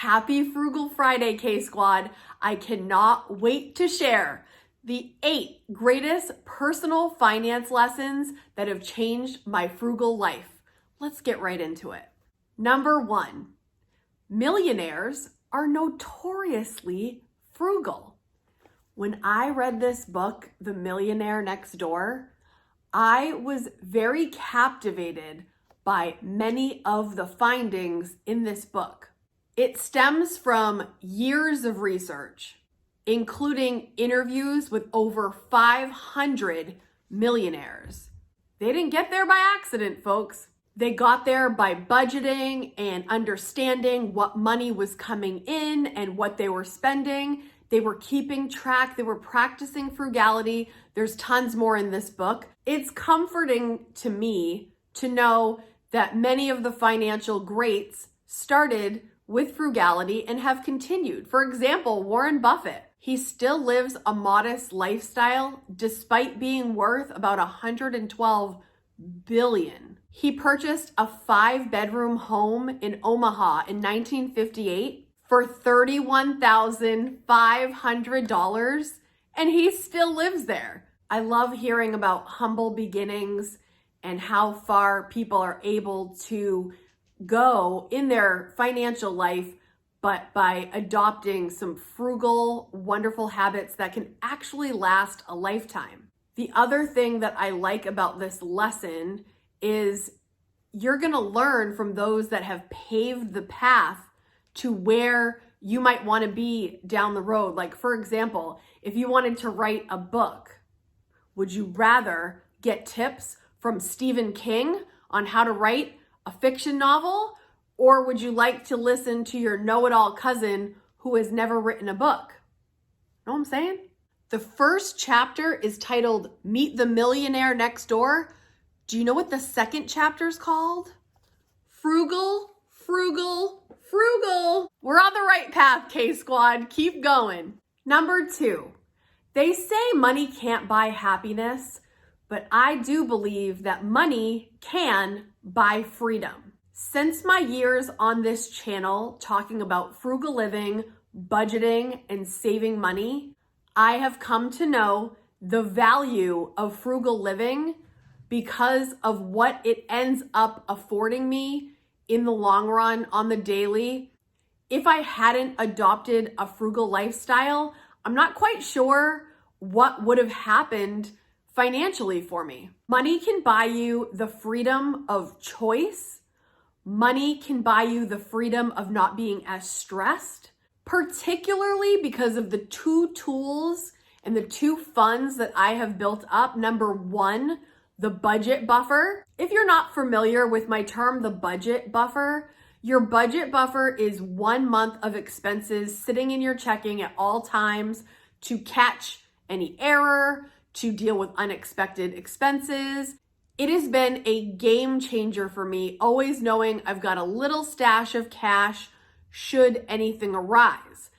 Happy Frugal Friday, K-Squad. I cannot wait to share the 8 greatest personal finance lessons that have changed my frugal life. Let's get right into it. Number 1, millionaires are notoriously frugal. When I read this book, The Millionaire Next Door, I was very captivated by many of the findings in this book. It stems from years of research, including interviews with over 500 millionaires. They didn't get there by accident, folks. They got there by budgeting and understanding what money was coming in and what they were spending. They were keeping track. They were practicing frugality. There's tons more in this book. It's comforting to me to know that many of the financial greats started with frugality and have continued. For example, Warren Buffett. He still lives a modest lifestyle despite being worth about $112 billion. He purchased a 5-bedroom home in Omaha in 1958 for $31,500, and he still lives there. I love hearing about humble beginnings and how far people are able to go in their financial life, but by adopting some frugal, wonderful habits that can actually last a lifetime. The other thing that I like about this lesson is you're gonna learn from those that have paved the path to where you might wanna be down the road. Like, for example, if you wanted to write a book, would you rather get tips from Stephen King on how to write a fiction novel? Or would you like to listen to your know-it-all cousin who has never written a book? Know what I'm saying? The first chapter is titled Meet the Millionaire Next Door. Do you know what the second chapter is called? Frugal, frugal, frugal. We're on the right path, K-Squad. Keep going. Number 2, they say money can't buy happiness, but I do believe that money can buy freedom. Since my years on this channel talking about frugal living, budgeting, and saving money, I have come to know the value of frugal living because of what it ends up affording me in the long run on the daily. If I hadn't adopted a frugal lifestyle, I'm not quite sure what would have happened financially for me. Money can buy you the freedom of choice. Money can buy you the freedom of not being as stressed, particularly because of the 2 tools and the 2 funds that I have built up. Number 1, the budget buffer. If you're not familiar with my term, the budget buffer, your budget buffer is 1 month of expenses sitting in your checking at all times to catch any error, to deal with unexpected expenses. It has been a game changer for me, always knowing I've got a little stash of cash should anything arise.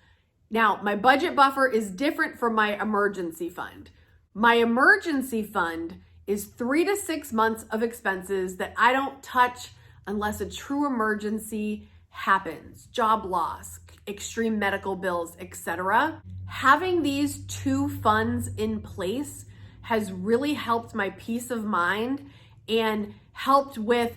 Now, my budget buffer is different from my emergency fund. My emergency fund is 3 to 6 months of expenses that I don't touch unless a true emergency happens, job loss, extreme medical bills, etc. Having these 2 funds in place has really helped my peace of mind and helped with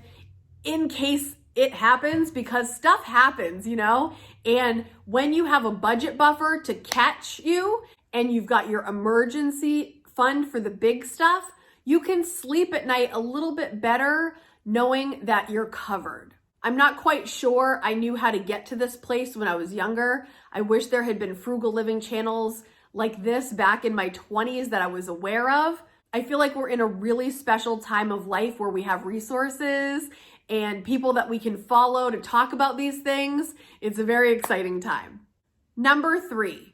in case it happens, because stuff happens, you know? And when you have a budget buffer to catch you and you've got your emergency fund for the big stuff, you can sleep at night a little bit better knowing that you're covered. I'm not quite sure I knew how to get to this place when I was younger. I wish there had been frugal living channels like this back in my 20s that I was aware of. I feel like we're in a really special time of life where we have resources and people that we can follow to talk about these things. It's a very exciting time. Number 3,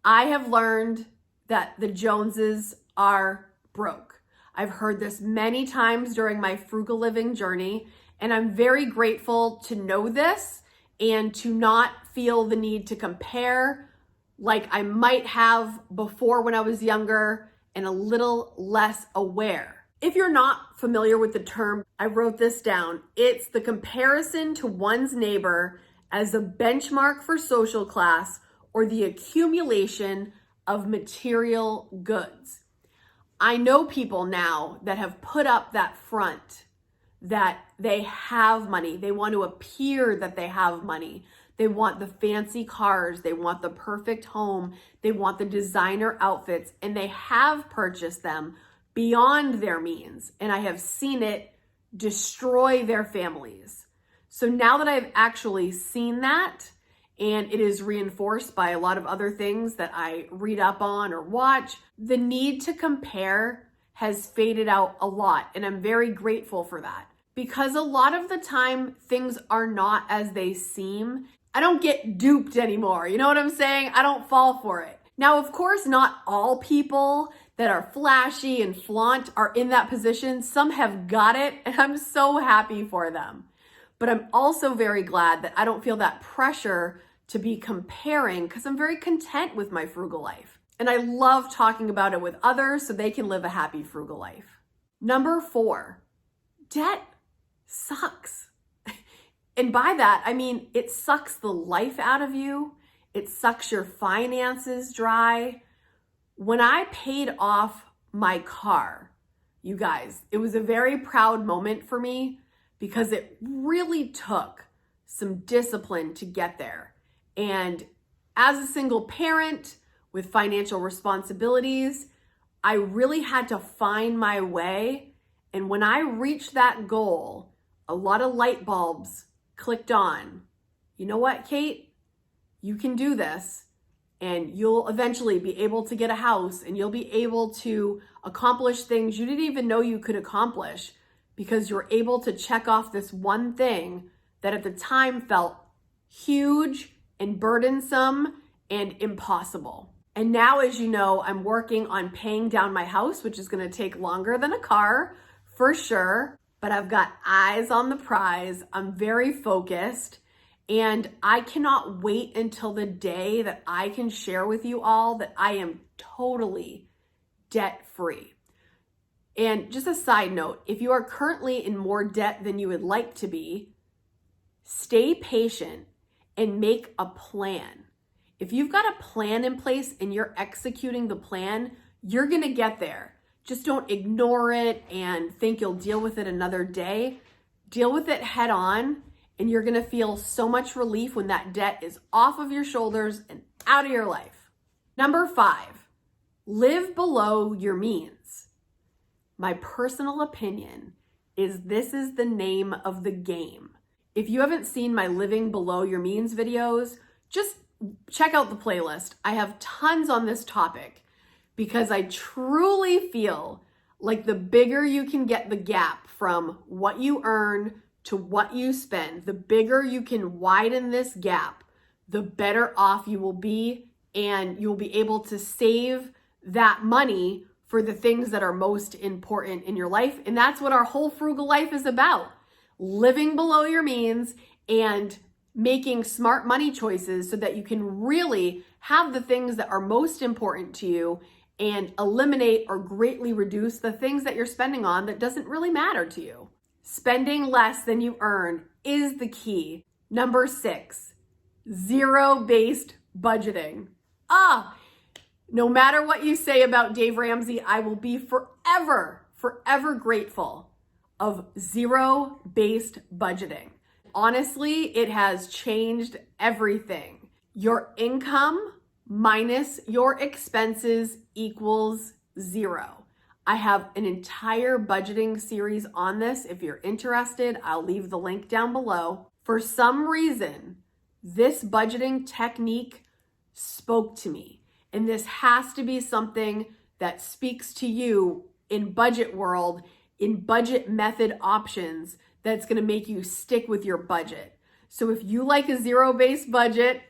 I have learned that the Joneses are broke. I've heard this many times during my frugal living journey, and I'm very grateful to know this and to not feel the need to compare like I might have before when I was younger and a little less aware. If you're not familiar with the term, I wrote this down. It's the comparison to one's neighbor as a benchmark for social class or the accumulation of material goods. I know people now that have put up that front that they have money. They want to appear that they have money. They want the fancy cars. They want the perfect home. They want the designer outfits, and they have purchased them beyond their means. And I have seen it destroy their families. So now that I've actually seen that, and it is reinforced by a lot of other things that I read up on or watch, the need to compare has faded out a lot. And I'm very grateful for that, because a lot of the time things are not as they seem. I don't get duped anymore. You know what I'm saying? I don't fall for it. Now, of course, not all people that are flashy and flaunt are in that position. Some have got it, and I'm so happy for them. But I'm also very glad that I don't feel that pressure to be comparing, because I'm very content with my frugal life. And I love talking about it with others so they can live a happy frugal life. Number 4, debt sucks. And by that, I mean, it sucks the life out of you. It sucks your finances dry. When I paid off my car, you guys, it was a very proud moment for me, because it really took some discipline to get there. And as a single parent with financial responsibilities, I really had to find my way. And when I reached that goal, a lot of light bulbs clicked on. You know what, Kate? You can do this, and you'll eventually be able to get a house, and you'll be able to accomplish things you didn't even know you could accomplish, because you're able to check off this one thing that at the time felt huge and burdensome and impossible. And now, as you know, I'm working on paying down my house, which is going to take longer than a car for sure, but I've got eyes on the prize. I'm very focused, and I cannot wait until the day that I can share with you all that I am totally debt-free. And just a side note, if you are currently in more debt than you would like to be, stay patient and make a plan. If you've got a plan in place and you're executing the plan, you're gonna get there. Just don't ignore it and think you'll deal with it another day. Deal with it head on, and you're gonna feel so much relief when that debt is off of your shoulders and out of your life. Number 5, live below your means. My personal opinion is this is the name of the game. If you haven't seen my Living Below Your Means videos, just check out the playlist. I have tons on this topic, because I truly feel like the bigger you can get the gap from what you earn to what you spend, the bigger you can widen this gap, the better off you will be, and you'll be able to save that money for the things that are most important in your life. And that's what our whole frugal life is about. Living below your means and making smart money choices so that you can really have the things that are most important to you and eliminate or greatly reduce the things that you're spending on that doesn't really matter to you. Spending less than you earn is the key. Number 6, zero-based budgeting. No matter what you say about Dave Ramsey, I will be forever grateful of zero-based budgeting. Honestly, it has changed everything. Your income minus your expenses equals 0. I have an entire budgeting series on this. If you're interested, I'll leave the link down below. For some reason, this budgeting technique spoke to me. And this has to be something that speaks to you in budget world, in budget method options, that's going to make you stick with your budget. So if you like a zero-based budget,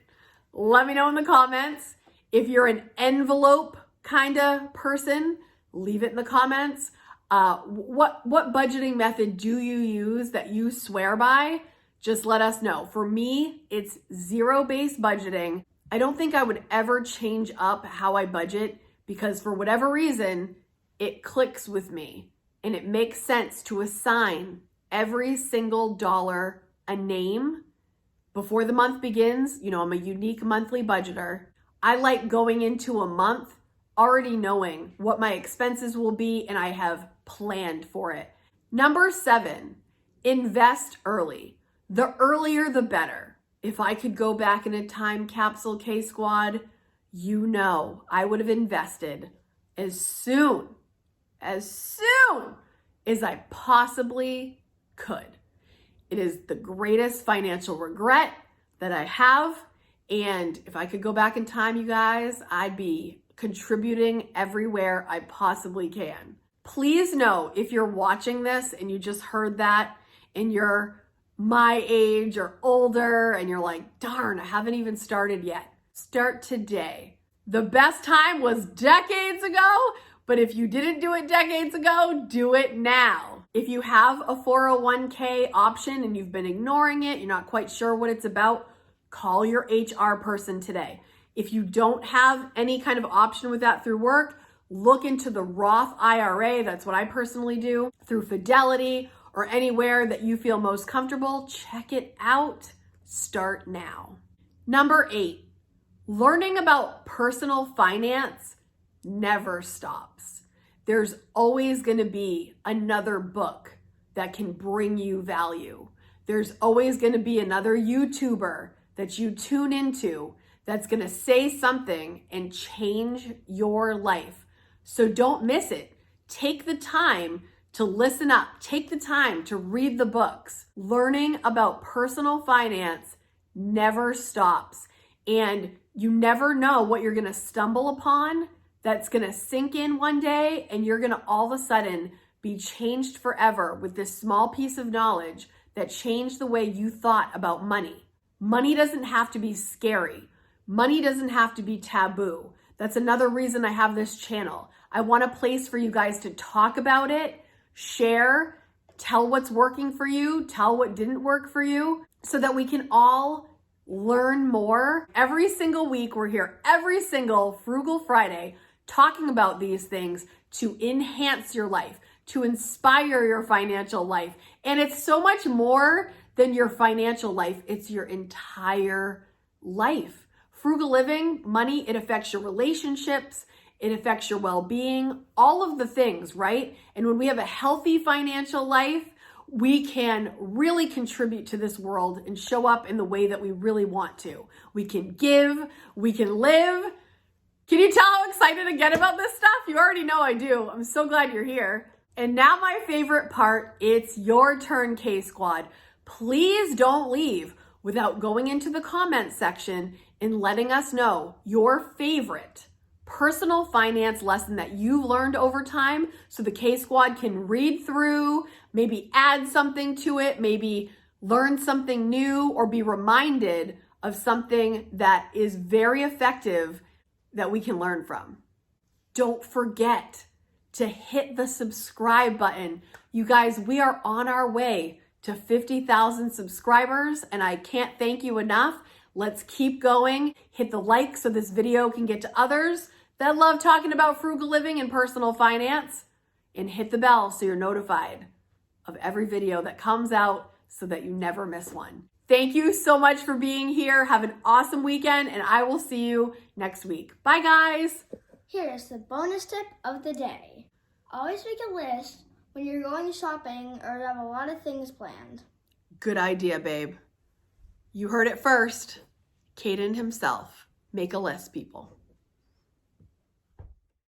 let me know in the comments. If you're an envelope kind of person, leave it in the comments. What budgeting method do you use that you swear by? Just let us know. For me, it's zero-based budgeting. I don't think I would ever change up how I budget, because for whatever reason, it clicks with me and it makes sense to assign every single dollar a name Before the month begins, you know, I'm a unique monthly budgeter. I like going into a month already knowing what my expenses will be, and I have planned for it. Number 7, invest early. The earlier, the better. If I could go back in a time capsule, KSQUAD, you know, I would have invested as soon as I possibly could. It is the greatest financial regret that I have. And if I could go back in time, you guys, I'd be contributing everywhere I possibly can. Please know, if you're watching this and you just heard that and you're my age or older and you're like, darn, I haven't even started yet. Start today. The best time was decades ago, but if you didn't do it decades ago, do it now. If you have a 401k option and you've been ignoring it, you're not quite sure what it's about, call your HR person today. If you don't have any kind of option with that through work, look into the Roth IRA. That's what I personally do through Fidelity or anywhere that you feel most comfortable. Check it out. Start now. Number 8, learning about personal finance never stops. There's always going to be another book that can bring you value. There's always going to be another YouTuber that you tune into that's going to say something and change your life. So don't miss it. Take the time to listen up. Take the time to read the books. Learning about personal finance never stops. And you never know what you're going to stumble upon that's going to sink in one day, and you're going to all of a sudden be changed forever with this small piece of knowledge that changed the way you thought about money. Money doesn't have to be scary. Money doesn't have to be taboo. That's another reason I have this channel. I want a place for you guys to talk about it, share, tell what's working for you, tell what didn't work for you, so that we can all learn more. Every single week, we're here every single Frugal Friday talking about these things to enhance your life, to inspire your financial life. And it's so much more than your financial life. It's your entire life. Frugal living, money, it affects your relationships. It affects your well-being, all of the things, right? And when we have a healthy financial life, we can really contribute to this world and show up in the way that we really want to. We can give, we can live. Can you tell how excited I get about this stuff? You already know I do. I'm so glad you're here. And now my favorite part, it's your turn, KSQUAD. Please don't leave without going into the comments section and letting us know your favorite personal finance lesson that you've learned over time, so the KSQUAD can read through, maybe add something to it, maybe learn something new, or be reminded of something that is very effective that we can learn from. Don't forget to hit the subscribe button. You guys, we are on our way to 50,000 subscribers, and I can't thank you enough. Let's keep going. Hit the like so this video can get to others that love talking about frugal living and personal finance, and hit the bell so you're notified of every video that comes out so that you never miss one. Thank you so much for being here. Have an awesome weekend, and I will see you next week. Bye, guys. Here's the bonus tip of the day. Always make a list when you're going shopping or have a lot of things planned. Good idea, babe. You heard it first. Kaden himself. Make a list, people.